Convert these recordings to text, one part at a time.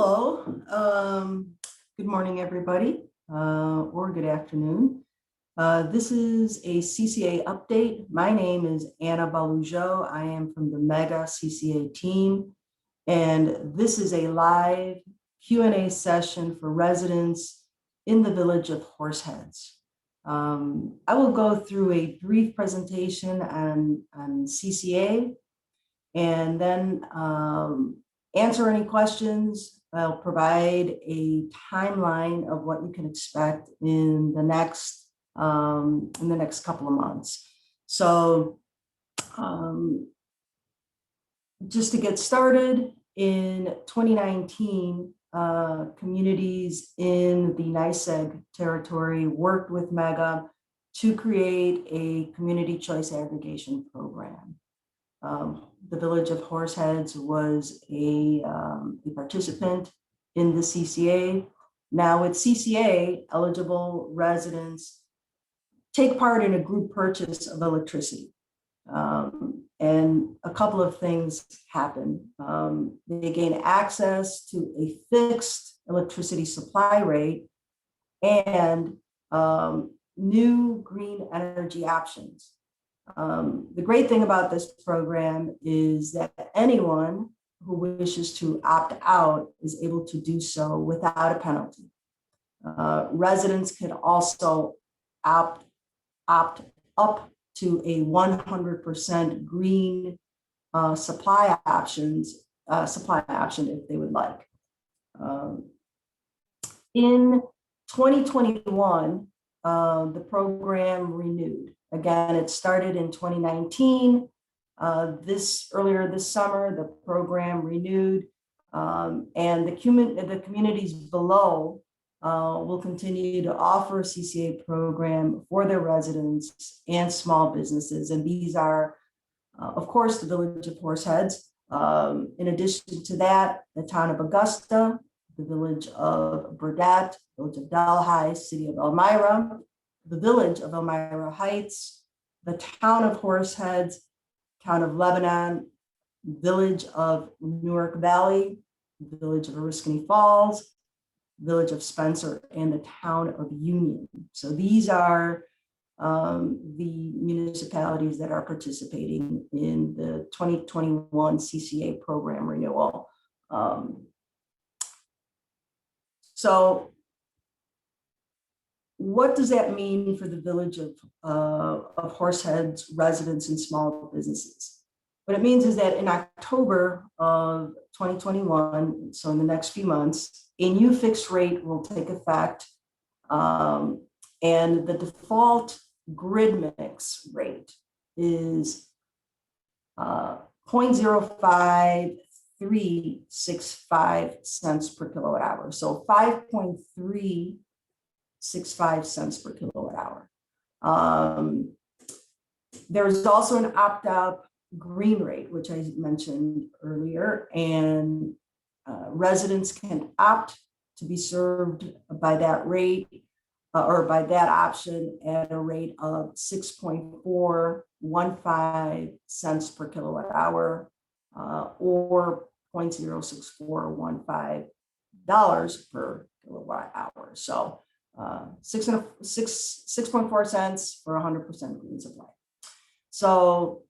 Hello. Good morning, everybody, or good afternoon. This is a CCA update. My name is Anna Balujo. I am from the MEGA CCA team, and this is a live Q&A session for residents in the Village of Horseheads. I will go through a brief presentation on CCA and then answer any questions. I'll provide a timeline of what you can expect in the next couple of months. So just to get started, in 2019, communities in the NYSEG territory worked with MEGA to create a community choice aggregation program. The Village of Horseheads was a participant in the CCA. Now with CCA, eligible residents take part in a group purchase of electricity. And a couple of things happen. They gain access to a fixed electricity supply rate and new green energy options. The great thing about this program is that anyone who wishes to opt out is able to do so without a penalty. Residents can also opt up to a 100% green supply option if they would like. In 2021, the program renewed. Again, it started in 2019. Earlier this summer, the program renewed, and the communities below will continue to offer a CCA program for their residents and small businesses. And these are, of course, the Village of Horseheads. In addition to that, the town of Augusta, the Village of Burdett, Village of Delhi, City of Elmira, the Village of Elmira Heights, the town of Horseheads, town of Lebanon, Village of Newark Valley, Village of Oriskany Falls, Village of Spencer, and the town of Union. So these are the municipalities that are participating in the 2021 CCA program renewal. So what does that mean for the Village of Horseheads residents and small businesses? What it means is that in October of 2021, so in the next few months, a new fixed rate will take effect, and the default grid mix rate is 0.05365 cents per kilowatt hour. So 5.365 cents per kilowatt hour. There's also an opt-out green rate, which I mentioned earlier, and residents can opt to be served by that rate or by that option at a rate of 6.415 cents per kilowatt hour or $0.06415 per kilowatt hour. So 6.4 cents for 100% green supply. So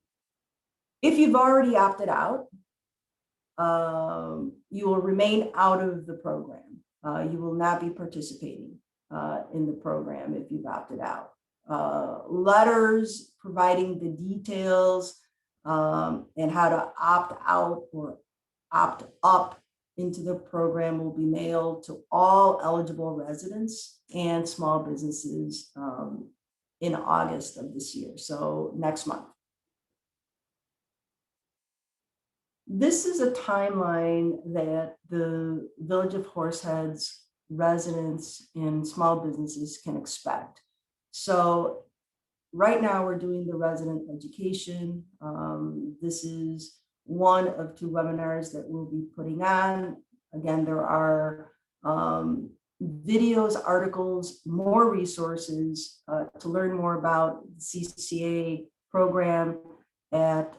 if you've already opted out, you will remain out of the program. You will not be participating in the program if you've opted out. Letters providing the details and how to opt out or opt up into the program will be mailed to all eligible residents and small businesses in August of this year, so next month. This is a timeline that the Village of Horseheads residents and small businesses can expect. So right now we're doing the resident education. This is one of two webinars that we'll be putting on. Again, there are videos, articles, more resources to learn more about the CCA program at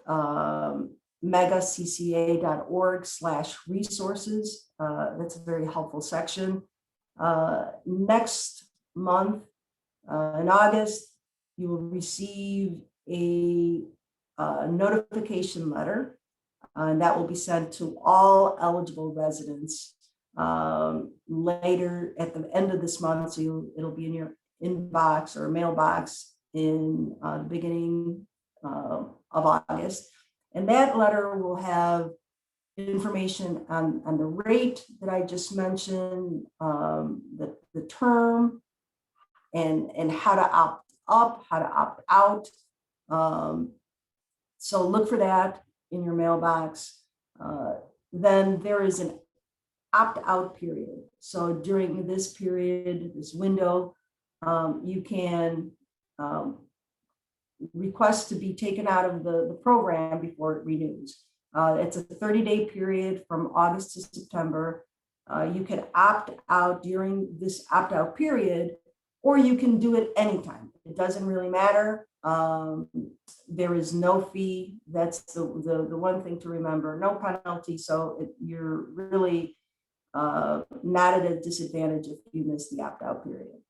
megacca.org/resources. That's a very helpful section. Next month, in August, you will receive a notification letter, and that will be sent to all eligible residents later at the end of this month. So it'll be in your inbox or mailbox in the beginning of August. And that letter will have information on the rate that I just mentioned, the term, and how to opt up, how to opt out. So look for that in your mailbox. Then there is an opt-out period. So during this period, this window, you can request to be taken out of the program before it renews. It's a 30-day period from August to September. You can opt out during this opt-out period, or you can do it anytime. It doesn't really matter. There is no fee. That's the one thing to remember. No penalty. So you're really not at a disadvantage if you miss the opt-out period.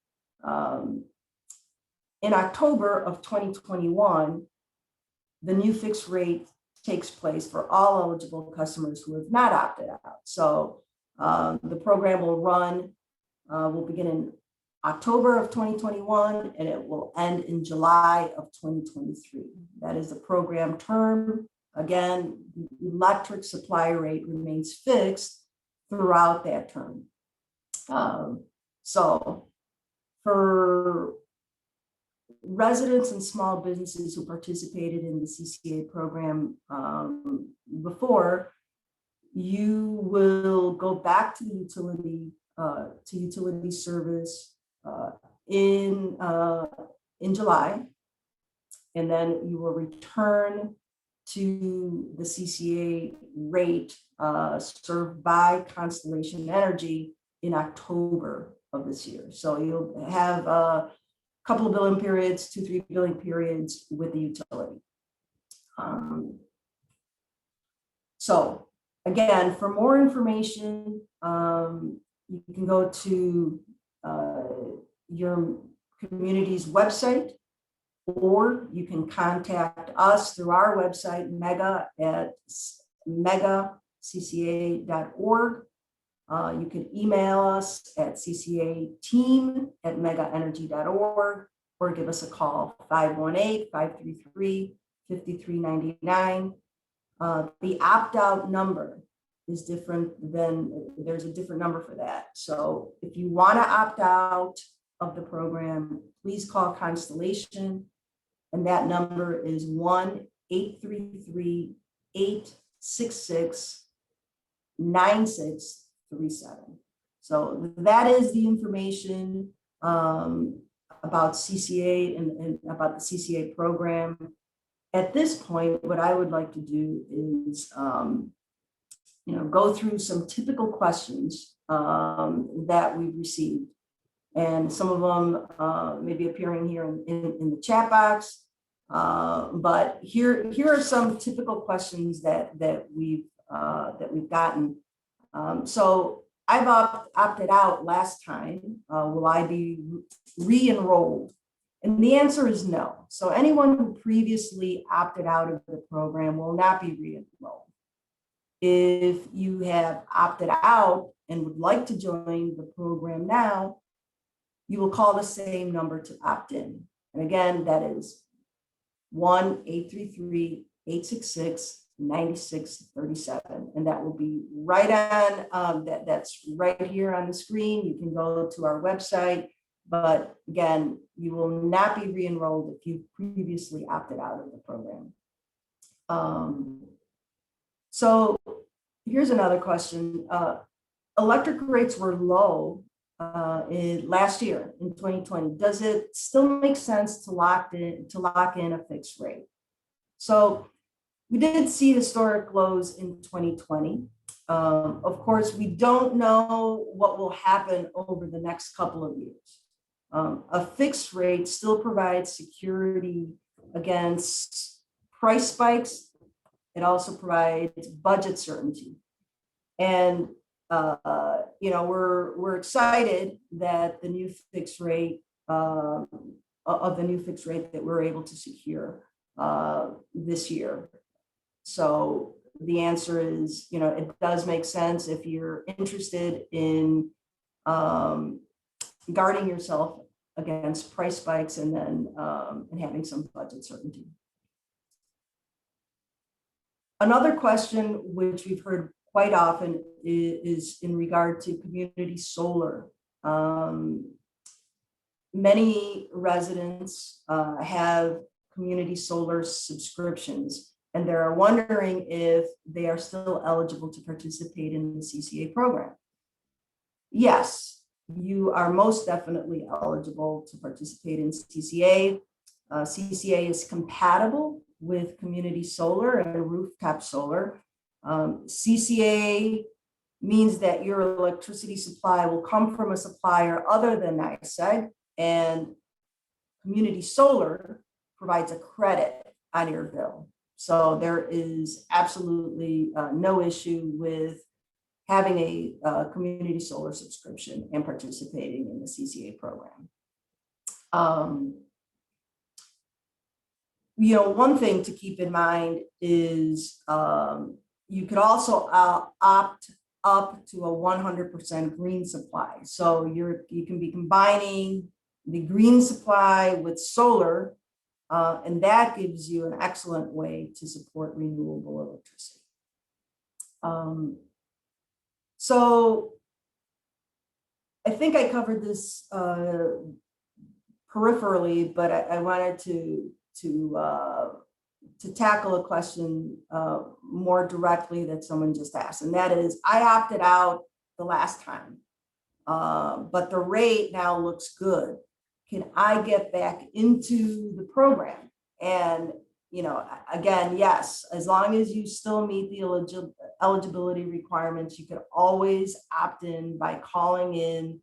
In October of 2021, the new fixed rate takes place for all eligible customers who have not opted out. So the program will begin in October of 2021, and it will end in July of 2023. That is the program term. Again, the electric supply rate remains fixed throughout that term. So for residents and small businesses who participated in the CCA program before, you will go back to the utility service in July, and then you will return to the CCA rate served by Constellation Energy in October of this year. So you'll have a couple of billing periods, 2-3 billing periods with the utility. So again, for more information, you can go to your community's website, or you can contact us through our website, Mega, at megacca.org. You can email us at ccateam@megaenergy.org, or give us a call, 518-533-5399. The opt-out number is different there's a different number for that. So if you want to opt out of the program, please call Constellation, and that number is 1-833-866-9637. So that is the information about CCA and about the CCA program. At this point, what I would like to do is go through some typical questions that we've received. And some of them may be appearing here in the chat box. But here are some typical questions that we've gotten. So I've opted out last time. Will I be re-enrolled? And the answer is no. So anyone who previously opted out of the program will not be re-enrolled. If you have opted out and would like to join the program now, you will call the same number to opt in. And again, that is 1-833-866-9637. And that will be right on, that's right here on the screen. You can go to our website. But again, you will not be re-enrolled if you previously opted out of the program. So here's another question. Electric rates were low last year in 2020. Does it still make sense to lock in a fixed rate? So we did see historic lows in 2020. Of course, we don't know what will happen over the next couple of years. A fixed rate still provides security against price spikes It also provides budget certainty. And we're excited that the new fixed rate of the new fixed rate that we're able to secure this year. So the answer is, it does make sense if you're interested in guarding yourself against price spikes and then and having some budget certainty. Another question which we've heard quite often is in regard to community solar. Many residents have community solar subscriptions, and they're wondering if they are still eligible to participate in the CCA program. Yes, you are most definitely eligible to participate in CCA. CCA is compatible with community solar and rooftop solar. CCA means that your electricity supply will come from a supplier other than NYSEG, and community solar provides a credit on your bill. So there is absolutely no issue with having a community solar subscription and participating in the CCA program. One thing to keep in mind is you could also opt up to a 100% green supply. So you can be combining the green supply with solar, and that gives you an excellent way to support renewable electricity. So I think I covered this peripherally, but I wanted to tackle a question more directly that someone just asked, and that is, I opted out the last time, but the rate now looks good. Can I get back into the program? And again, yes, as long as you still meet the eligibility requirements, you could always opt in by calling in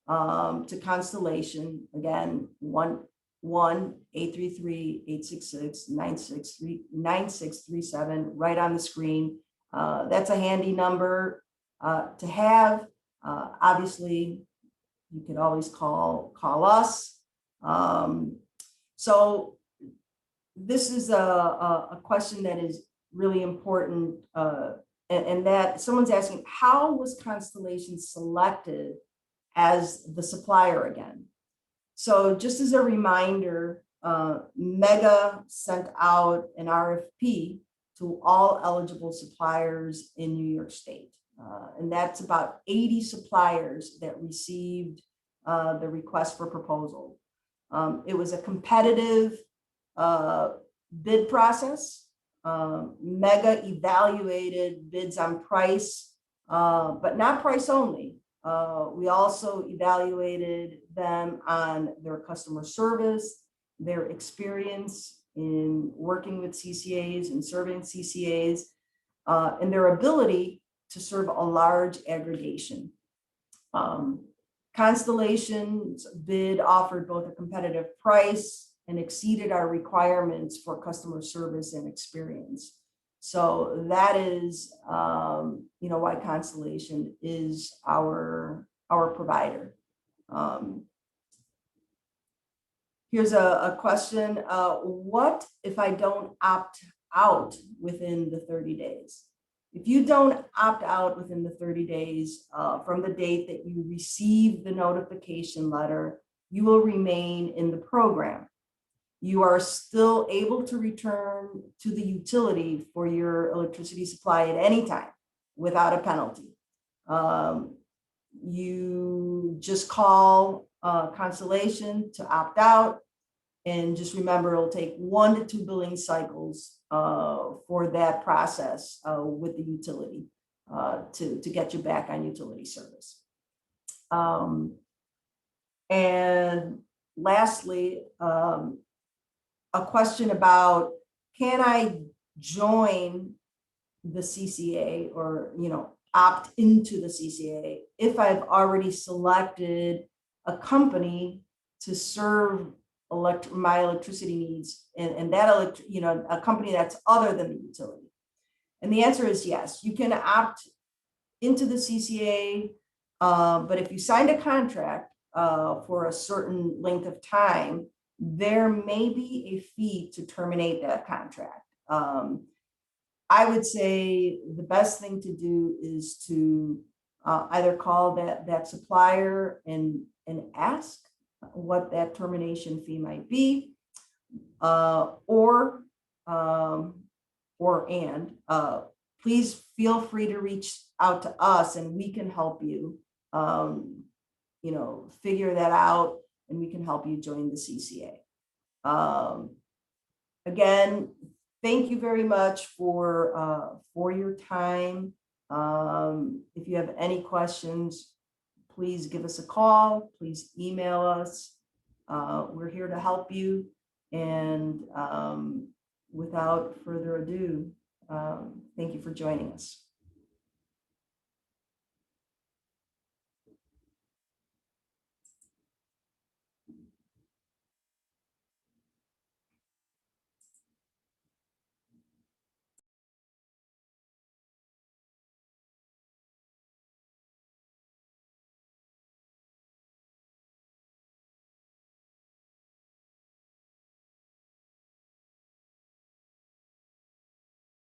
to Constellation. Again, 1-833-866-9637, right on the screen. That's a handy number to have. Obviously, you could always call us. So this is a question that is really important, and that someone's asking, how was Constellation selected as the supplier again? So just as a reminder, Mega sent out an RFP to all eligible suppliers in New York State. And that's about 80 suppliers that received the request for proposal. It was a competitive bid process. Mega evaluated bids on price, but not price only. We also evaluated them on their customer service, their experience in working with CCAs and serving CCAs, and their ability to serve a large aggregation. Constellation's bid offered both a competitive price and exceeded our requirements for customer service and experience. So that is, why Constellation is our provider. Here's a question. What if I don't opt out within the 30 days? If you don't opt out within the 30 days from the date that you receive the notification letter, you will remain in the program. You are still able to return to the utility for your electricity supply at any time without a penalty. You just call Constellation to opt out, and just remember, it'll take 1 to 2 billing cycles for that process with the utility to get you back on utility service. And lastly, a question about, can I join the CCA or opt into the CCA if I've already selected a company to serve my electricity needs, and that a company that's other than the utility? And the answer is yes. You can opt into the CCA, but if you signed a contract for a certain length of time, there may be a fee to terminate that contract. I would say the best thing to do is to either call that supplier and ask what that termination fee might be, or please feel free to reach out to us and we can help you, figure that out, and we can help you join the CCA. Again, thank you very much for your time. If you have any questions, please give us a call. Please email us. We're here to help you. And without further ado, thank you for joining us.